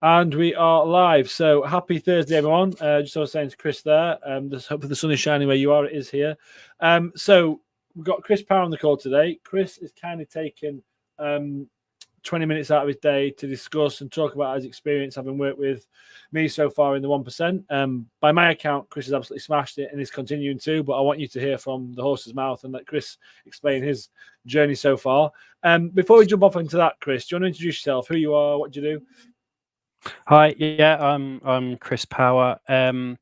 And we are live. So happy Thursday, everyone. Just I was saying to Chris there, just hopefully the sun is shining where you are. It is here. So we've got Chris Power on the call today. Chris is kind of taken 20 minutes out of his day to discuss and talk about his experience having worked with me so far in the 1%. By my account, Chris has absolutely smashed it and is continuing to, but I want you to hear from the horse's mouth and let Chris explain his journey so far. Before we jump off into that, Chris, do you want to introduce yourself, who you are, what do you do? Hi, yeah, I'm Chris Power, and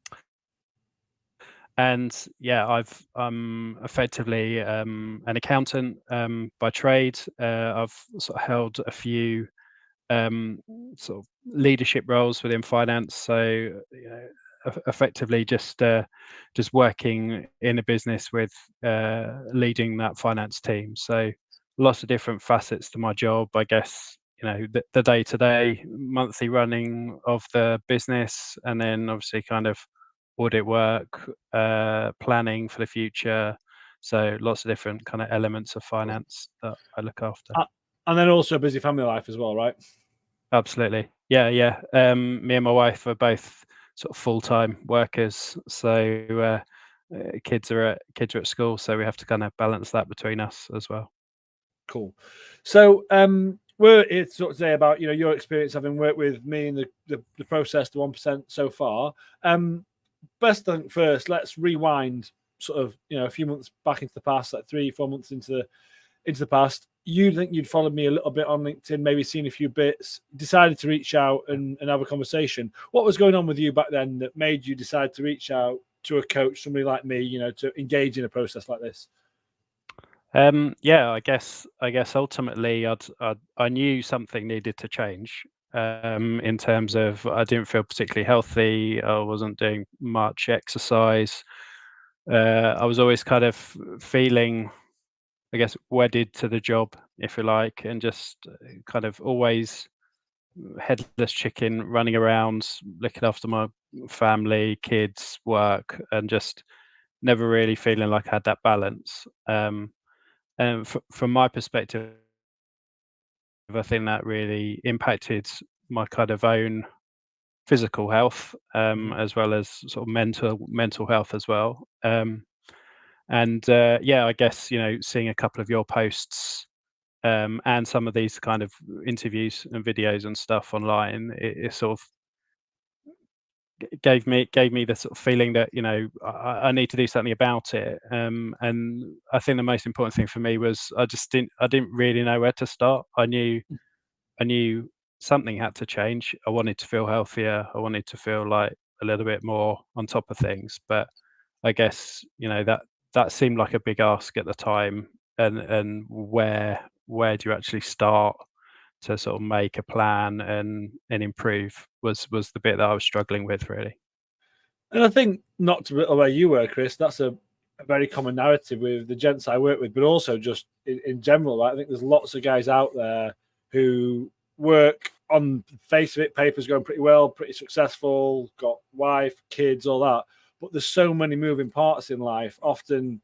yeah, I'm effectively an accountant by trade. I've sort of held a few sort of leadership roles within finance, so effectively just working in a business with leading that finance team. So lots of different facets to my job, I guess. The day-to-day monthly running of the business, and then obviously kind of audit work, planning for the future. So lots of different kind of elements of finance that I look after. And then also a busy family life as well, right? Absolutely. Yeah. Me and my wife are both sort of full-time workers, so kids are at school, so we have to kind of balance that between us as well. Cool. So we're here to talk today about your experience having worked with me in the process, the 1% so far. Best thing first, let's rewind sort of a few months back into the past, like 3-4 months into the past. You think you'd followed me a little bit on LinkedIn, maybe seen a few bits, decided to reach out and have a conversation. What was going on with you back then that made you decide to reach out to a coach, somebody like me, to engage in a process like this? Yeah, I guess ultimately I knew something needed to change in terms of I didn't feel particularly healthy. I wasn't doing much exercise. I was always kind of feeling, I guess, wedded to the job, if you like, and just kind of always headless chicken, running around, looking after my family, kids, work, and just never really feeling like I had that balance. And from my perspective, I think that really impacted my kind of own physical health, as well as sort of mental health as well. And yeah, I guess seeing a couple of your posts and some of these kind of interviews and videos and stuff online, it sort of gave me the sort of feeling that I need to do something about it. And I think the most important thing for me was I didn't really know where to start. I knew something had to change. I wanted to feel healthier. I wanted to feel like a little bit more on top of things. But I guess that seemed like a big ask at the time. And where do you actually start to sort of make a plan and improve was the bit that I was struggling with, really. And I think, not to be where you were, Chris, that's a very common narrative with the gents I work with, but also just in general. Right? I think there's lots of guys out there who work on the face of it, papers going pretty well, pretty successful, got wife, kids, all that. But there's so many moving parts in life. Often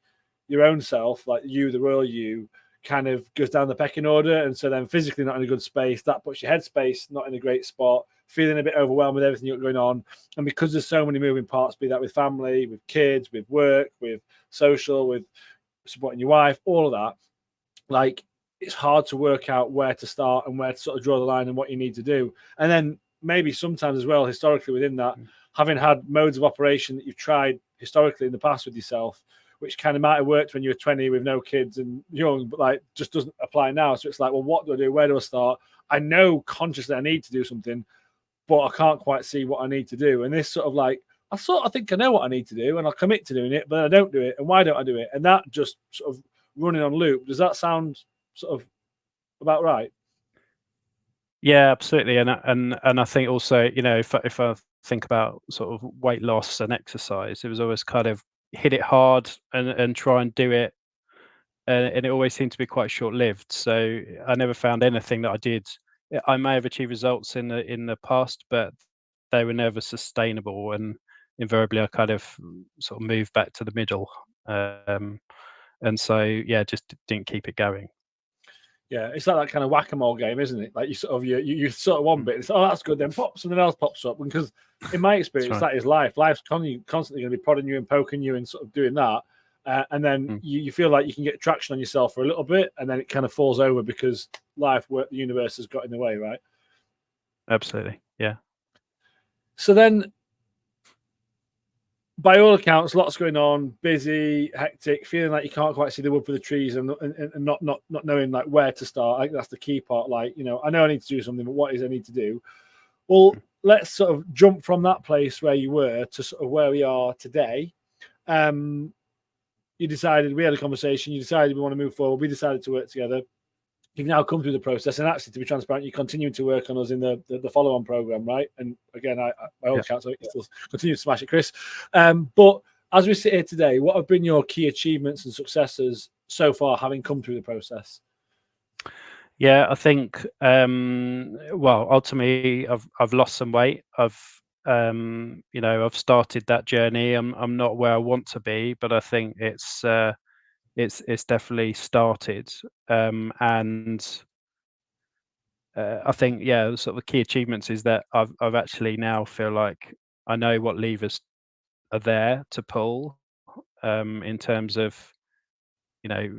your own self, like you, the real you, kind of goes down the pecking order. And so then physically not in a good space, that puts your headspace not in a great spot, feeling a bit overwhelmed with everything you've got going on. And because there's so many moving parts, be that with family, with kids, with work, with social, with supporting your wife, all of that, like it's hard to work out where to start and where to sort of draw the line and what you need to do. And then maybe sometimes as well, historically within that, having had modes of operation that you've tried historically in the past with yourself, which kind of might have worked when you were 20 with no kids and young, but like just doesn't apply now. So it's like, well, what do I do? Where do I start? I know consciously I need to do something, but I can't quite see what I need to do. And this sort of like, I think I know what I need to do and I'll commit to doing it, but then I don't do it. And why don't I do it? And that just sort of running on loop. Does that sound sort of about right? Yeah, absolutely. And I think also, if I think about sort of weight loss and exercise, it was always kind of hit it hard and try and do it, and it always seemed to be quite short-lived. So I never found anything that I did. I may have achieved results in the past, but they were never sustainable, and invariably I kind of sort of moved back to the middle. And so yeah, just didn't keep it going. Yeah, it's like that kind of whack-a-mole game, isn't it? Like you sort of you sort of one bit, and it's that's good, then something else pops up. Because in my experience, right. that is life. Life's constantly going to be prodding you and poking you and sort of doing that, and then you feel like you can get traction on yourself for a little bit, and then it kind of falls over because life, the universe has got in the way, right? Absolutely, yeah. So then, by all accounts, lots going on, busy, hectic, feeling like you can't quite see the wood for the trees, and not knowing like where to start. I think that's the key part. Like, I know I need to do something, but what is I need to do? Well, let's sort of jump from that place where you were to sort of where we are today. You decided, we had a conversation. You decided we want to move forward. We decided to work together. You've now come through the process, and actually, to be transparent, you continue to work on us in the follow-on program, right? And again, I all accounts, I still continue to smash it, Chris. But as we sit here today, what have been your key achievements and successes so far, having come through the process? Yeah, I think well, ultimately, I've lost some weight. I've I've started that journey. I'm not where I want to be, but I think it's definitely started. And I think, yeah, sort of the key achievements is that I've actually now feel like I know what levers are there to pull, in terms of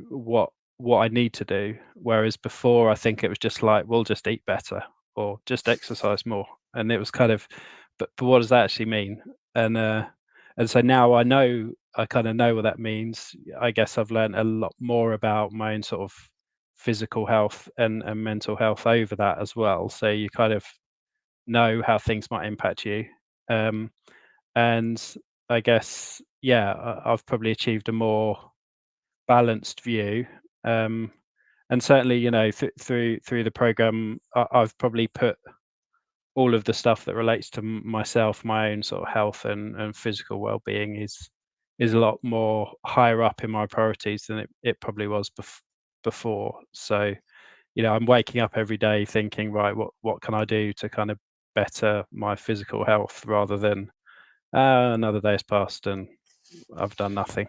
what I need to do. Whereas before, I think it was just like, we'll just eat better or just exercise more, and it was kind of, but what does that actually mean? And so now I kind of know what that means. I guess I've learned a lot more about my own sort of physical health and mental health over that as well. So you kind of know how things might impact you. Um, and I guess, yeah, I've probably achieved a more balanced view. And certainly, through the program, I've probably put all of the stuff that relates to myself, my own sort of health and physical well-being is a lot more higher up in my priorities than it probably was before. So, I'm waking up every day thinking, right, what can I do to kind of better my physical health, rather than another day has passed and I've done nothing.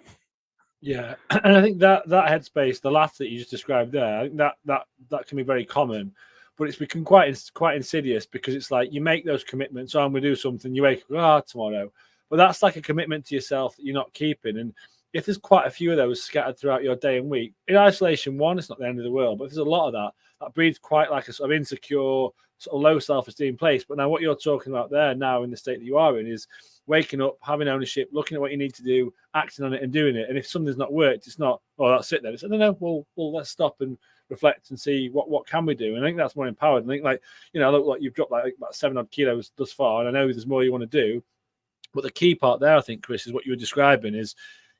Yeah, and I think that headspace, the last that you just described there, I think that can be very common, but it's become quite insidious, because it's like you make those commitments. Oh, I'm going to do something. You wake up, tomorrow, but that's like a commitment to yourself that you're not keeping. And if there's quite a few of those scattered throughout your day and week, in isolation, one, it's not the end of the world. But if there's a lot of that breeds quite like a sort of insecure, sort of low self-esteem place. But now what you're talking about there now, in the state that you are in, is waking up, having ownership, looking at what you need to do, acting on it and doing it. And if something's not worked, it's not, oh, that's it then. It's, no, well, let's stop and reflect and see what can we do. And I think that's more empowered. And I think, like, look, like you've dropped like about 7 odd kilos thus far, and I know there's more you want to do. But the key part there, I think, Chris, is what you were describing, is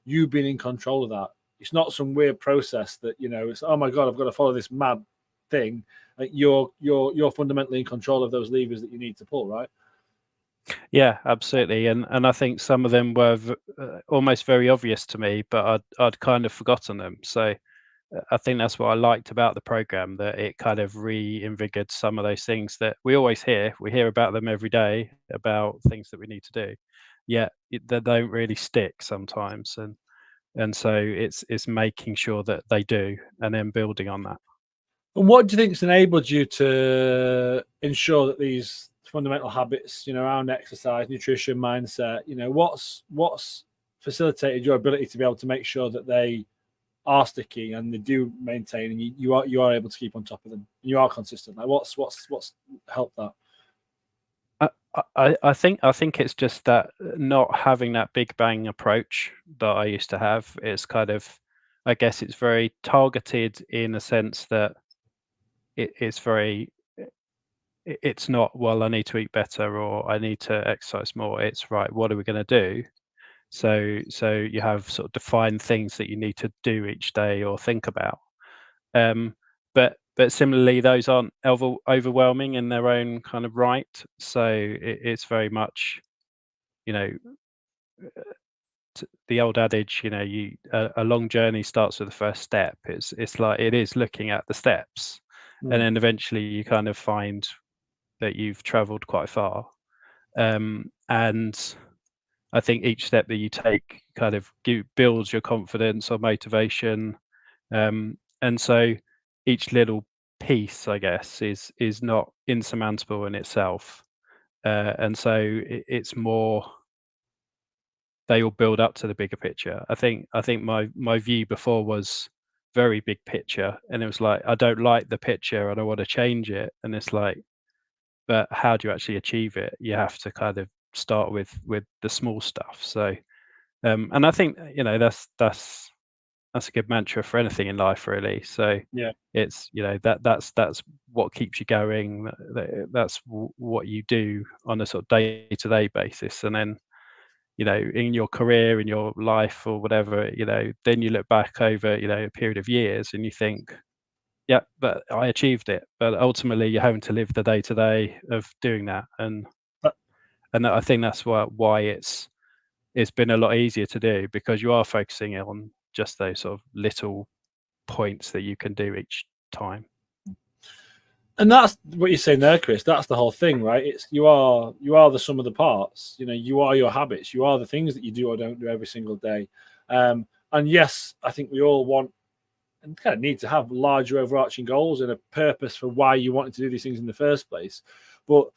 you being in control of that. It's not some weird process that, it's, oh my God, I've got to follow this mad thing. Like you're fundamentally in control of those levers that you need to pull, right? Yeah, absolutely. And I think some of them were almost very obvious to me, but I'd kind of forgotten them. So I think that's what I liked about the program, that it kind of reinvigorated some of those things that we always hear. We hear about them every day, about things that we need to do, yet they don't really stick sometimes. And so it's making sure that they do, and then building on that. And what do you think's enabled you to ensure that these fundamental habits, around exercise, nutrition, mindset, what's facilitated your ability to be able to make sure that they are sticky and they do maintain, and you are able to keep on top of them, and you are consistent? Like what's helped that? I think it's just that not having that big bang approach that I used to have. It's kind of, I guess it's very targeted in a sense that it's very, it's not, well, I need to eat better or I need to exercise more. It's right, what are we going to do? So you have sort of defined things that you need to do each day or think about. But similarly, those aren't overwhelming in their own kind of right. So it's very much, you know, the old adage, a long journey starts with the first step. It's like, it is looking at the steps, and then eventually you kind of find that you've travelled quite far. And I think each step that you take kind of builds your confidence or motivation. And so each little piece, I guess, is not insurmountable in itself, and so it's more they all build up to the bigger picture. I think my view before was very big picture, and it was like I don't like the picture and I want to change it, and it's like, but how do you actually achieve it? You have to kind of start with the small stuff. So, and I think that's a good mantra for anything in life, really. So Yeah. it's that's what keeps you going. That's what you do on a sort of day-to-day basis, and then in your career, in your life, or whatever, then you look back over a period of years and you think, yeah, but I achieved it. But ultimately, you're having to live the day-to-day of doing that, and But I think that's why it's been a lot easier to do, because you are focusing on just those sort of little points that you can do each time. And that's what you're saying there, Chris. That's the whole thing, right? It's you are the sum of the parts. You are your habits. You are the things that you do or don't do every single day. And yes, I think we all want and kind of need to have larger overarching goals and a purpose for why you wanted to do these things in the first place. But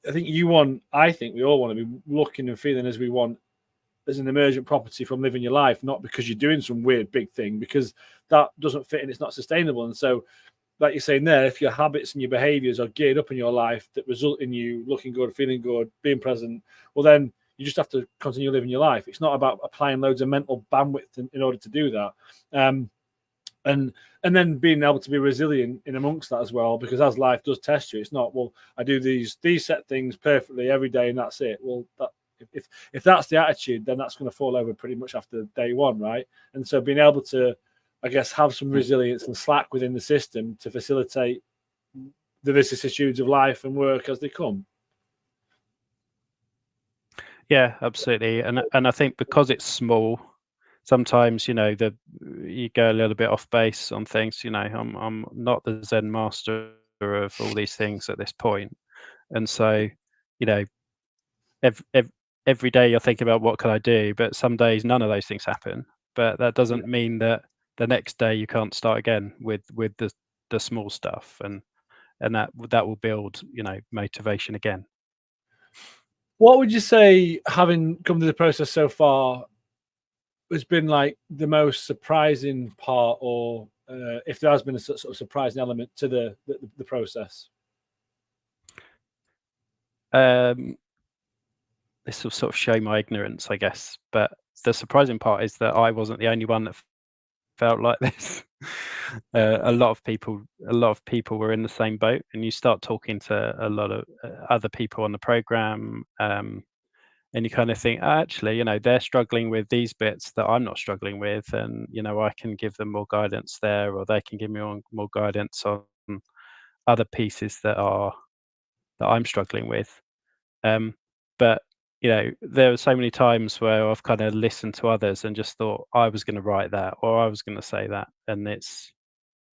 I think we all want to be looking and feeling as we want as an emergent property from living your life, not because you're doing some weird big thing, because that doesn't fit and it's not sustainable. And so, like you're saying there, if your habits and your behaviors are geared up in your life that result in you looking good, feeling good, being present, well, then you just have to continue living your life. It's not about applying loads of mental bandwidth in order to do that. And then being able to be resilient in amongst that as well, because as life does test you, it's not, well, I do these set things perfectly every day and that's it. Well, if that's the attitude, then that's going to fall over pretty much after day one, right? And so being able to, I guess, have some resilience and slack within the system to facilitate the vicissitudes of life and work as they come. Yeah, absolutely. And I think because it's small, sometimes you go a little bit off base on things. I'm not the zen-master of all these things at this point, and so every day you're thinking about what can I do, but some days none of those things happen. But that doesn't mean that the next day you can't start again with the small stuff, and that will build motivation again. What would you say, having come through the process so far, has been like the most surprising part, or if there has been a sort of surprising element to the process? This will sort of show my ignorance, I guess. But the surprising part is that I wasn't the only one that felt like this. A lot of people were in the same boat, and you start talking to a lot of other people on the program, and you kind of think, actually, they're struggling with these bits that I'm not struggling with, and I can give them more guidance there, or they can give me more guidance on other pieces that I'm struggling with. But there were so many times where I've kind of listened to others and just thought I was going to write that or I was going to say that, and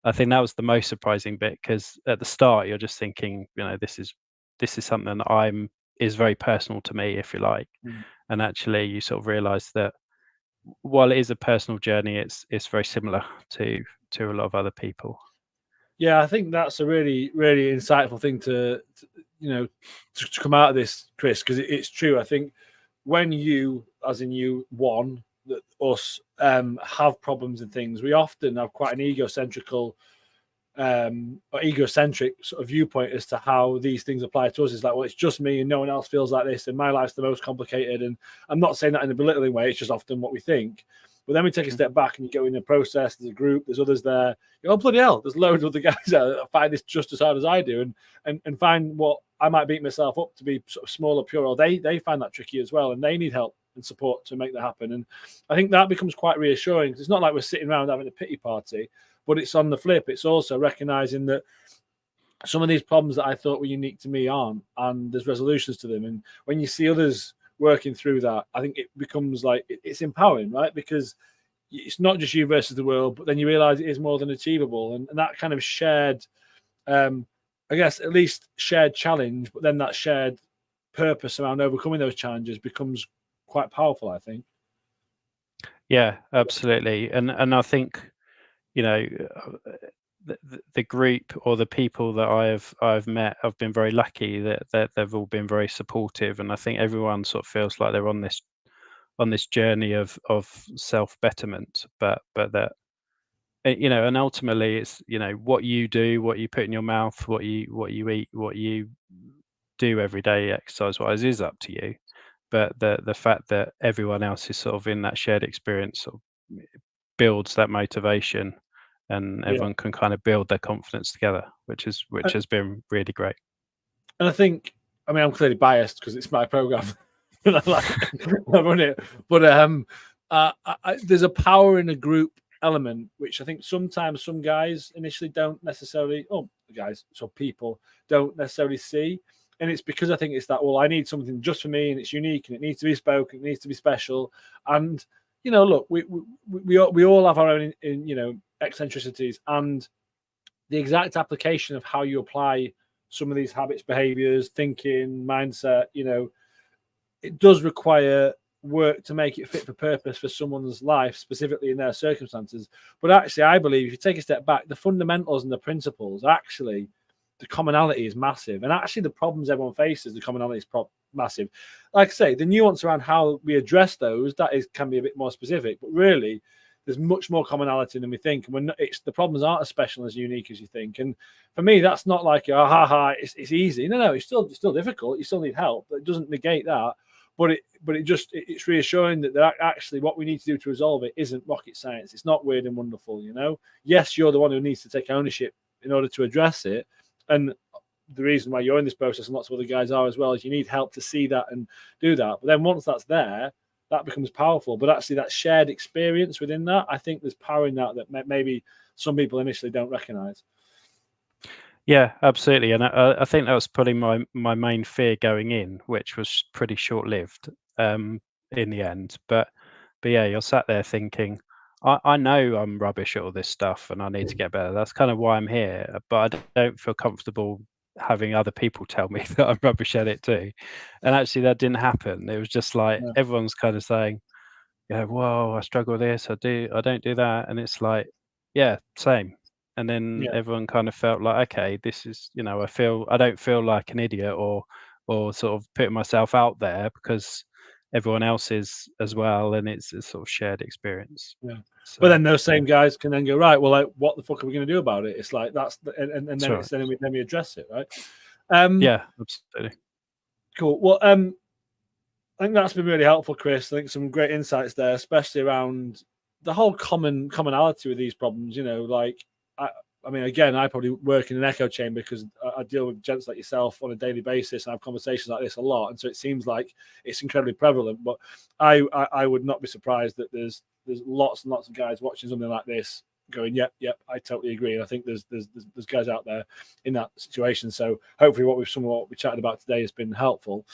I think that was the most surprising bit, because at the start you're just thinking, this is something that is very personal to me, if you like, and actually you sort of realise that while it is a personal journey, it's very similar to a lot of other people. Yeah, I think that's a really, really insightful thing to come out of this, Chris, because it's true. I think when you, as in you, us, have problems and things, we often have quite an egocentric sort of viewpoint as to how these things apply to us. It's like, well, it's just me and no one else feels like this, and my life's the most complicated. And I'm not saying that in a belittling way, it's just often what we think. But then we take a step back and you go in the process, there's a group, there's others there. You go, oh, bloody hell, there's loads of other guys there that find this just as hard as I do, and find what I might beat myself up to be sort of smaller, purer. They find that tricky as well, and they need help and support to make that happen. And I think that becomes quite reassuring, because it's not like we're sitting around having a pity party, but it's on the flip. It's also recognizing that some of these problems that I thought were unique to me aren't, and there's resolutions to them. And when you see others working through that, I think it becomes like it's empowering, right? Because it's not just you versus the world, but then you realize it is more than achievable, and that kind of shared, I guess, at least shared challenge, but then that shared purpose around overcoming those challenges becomes quite powerful, I think. Yeah, absolutely. And I think the group or the people that I've met, I've been very lucky that they've all been very supportive, and I think everyone sort of feels like they're on this journey of self betterment, but that and ultimately it's what you do, what you put in your mouth, what you eat, what you do every day exercise wise is up to you. But the fact that everyone else is sort of in that shared experience sort of builds that motivation, and Yeah. everyone can kind of build their confidence together, which has been really great. And I think, I mean, I'm clearly biased because it's my program and I run it. But there's a power in a group element, which I think sometimes some guys initially don't necessarily, people don't necessarily see. And it's because I think it's that, well, I need something just for me, and it's unique, and it needs to be spoken, it needs to be special. And, look, we all have our own, eccentricities, and the exact application of how you apply some of these habits, behaviors, thinking, mindset, it does require work to make it fit for purpose for someone's life, specifically in their circumstances. But actually, I believe if you take a step back, the fundamentals and the principles, actually, the commonality is massive. And actually, the problems everyone faces, the commonality is massive. Like I say, the nuance around how we address those, can be a bit more specific. But really, there's much more commonality than we think. And the problems aren't as special, as unique as you think. And for me, that's not like, it's easy. No, it's still difficult. You still need help. It doesn't negate that. But it's reassuring that actually what we need to do to resolve it isn't rocket science. It's not weird and wonderful, Yes, you're the one who needs to take ownership in order to address it. And the reason why you're in this process, and lots of other guys are as well, is you need help to see that and do that. But then once that's there, that becomes powerful. But actually that shared experience within that, I think there's power in that maybe some people initially don't recognize. Yeah, absolutely. And I think that was probably my main fear going in, which was pretty short lived in the end. But yeah, you're sat there thinking, I know I'm rubbish at all this stuff and I need to get better. That's kind of why I'm here. But I don't feel comfortable having other people tell me that I'm rubbish at it too. And actually that didn't happen. It was just like everyone's kind of saying, whoa, I struggle with this, I don't do that. And it's like, yeah, same. And then everyone kind of felt like, okay, this is, I don't feel like an idiot or sort of putting myself out there because everyone else is as well, and it's a sort of shared experience. Yeah. So, but then those same guys can then go, right, well, like, what the fuck are we going to do about it? It's like and then right. then we address it, right? Yeah, absolutely. Cool. Well, I think that's been really helpful, Chris. I think some great insights there, especially around the whole commonality with these problems. Like I mean, again, I probably work in an echo chamber because I deal with gents like yourself on a daily basis, and I have conversations like this a lot, and so it seems like it's incredibly prevalent. But I would not be surprised that there's lots and lots of guys watching something like this going, yep, I totally agree. And I think there's guys out there in that situation. So hopefully, what we chatted about today has been helpful.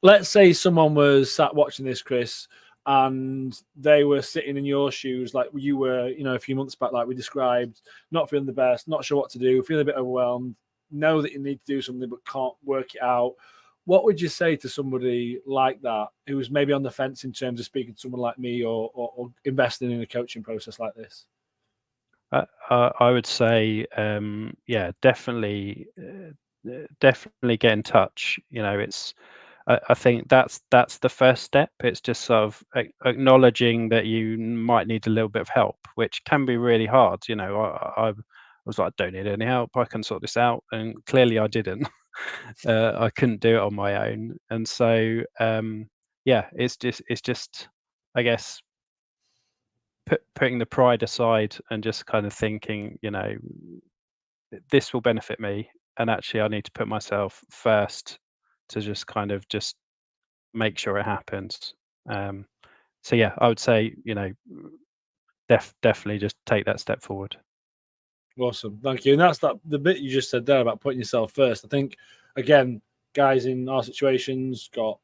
Let's say someone was sat watching this, Chris, and they were sitting in your shoes like you were, a few months back, like we described, not feeling the best, not sure what to do, feeling a bit overwhelmed, know that you need to do something but can't work it out. What would you say to somebody like that who was maybe on the fence in terms of speaking to someone like me or investing in a coaching process like this? I would say, definitely get in touch. It's I think that's the first step. It's just sort of acknowledging that you might need a little bit of help, which can be really hard. I was like, I don't need any help. I can sort this out, and clearly I didn't. I couldn't do it on my own, and so it's just I guess putting the pride aside and just kind of thinking, this will benefit me, and actually I need to put myself first to just kind of just make sure it happens. So yeah, I would say, definitely just take that step forward. Awesome, thank you. And that's the bit you just said there about putting yourself first. I think, again, guys in our situations got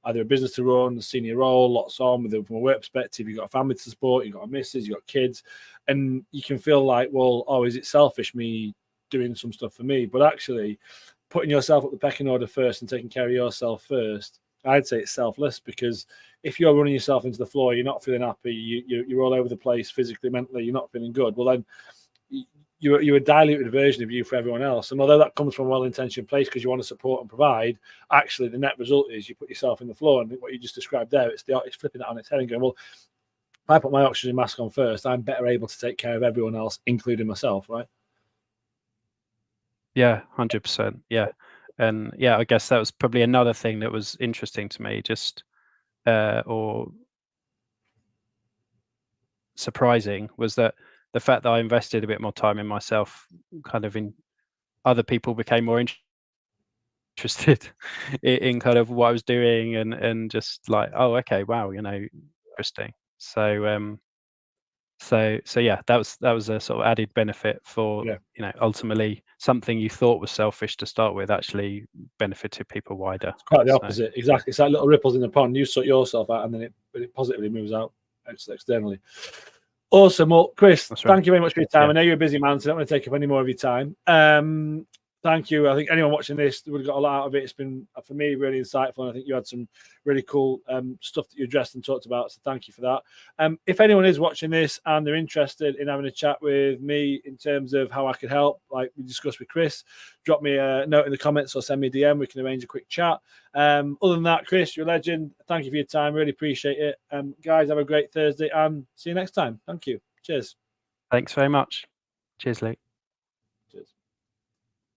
either a business to run, a senior role, lots on with them from a work perspective. You've got a family to support, you've got a missus, you've got kids, and you can feel like, well, is it selfish me doing some stuff for me? But actually, putting yourself up the pecking order first and taking care of yourself first, I'd say it's selfless, because if you're running yourself into the floor, you're not feeling happy, you're all over the place physically, mentally, you're not feeling good. Well, then you're a diluted version of you for everyone else. And although that comes from a well-intentioned place because you want to support and provide, actually the net result is you put yourself in the floor. And what you just described there, it's flipping it on its head and going, well, if I put my oxygen mask on first, I'm better able to take care of everyone else, including myself, right? Yeah, 100%. Yeah. And yeah, I guess that was probably another thing that was interesting to me, just or surprising, was that the fact that I invested a bit more time in myself, kind of in other people became more interested in kind of what I was doing, and just like, oh, okay, wow, interesting. So so yeah, that was a sort of added benefit for, ultimately something you thought was selfish to start with actually benefited people wider. It's quite the opposite. Exactly. Yeah. It's like little ripples in the pond. You sort yourself out, and then it positively moves out externally. Awesome. Well, Chris, thank you very much for your time. Yeah. I know you're a busy man, so I don't want to take up any more of your time. Thank you. I think anyone watching this would have got a lot out of it. It's been, for me, really insightful. And I think you had some really cool stuff that you addressed and talked about. So thank you for that. If anyone is watching this and they're interested in having a chat with me in terms of how I could help, like we discussed with Chris, drop me a note in the comments or send me a DM. We can arrange a quick chat. Other than that, Chris, you're a legend. Thank you for your time. Really appreciate it. Guys, have a great Thursday and see you next time. Thank you. Cheers. Thanks very much. Cheers, Luke.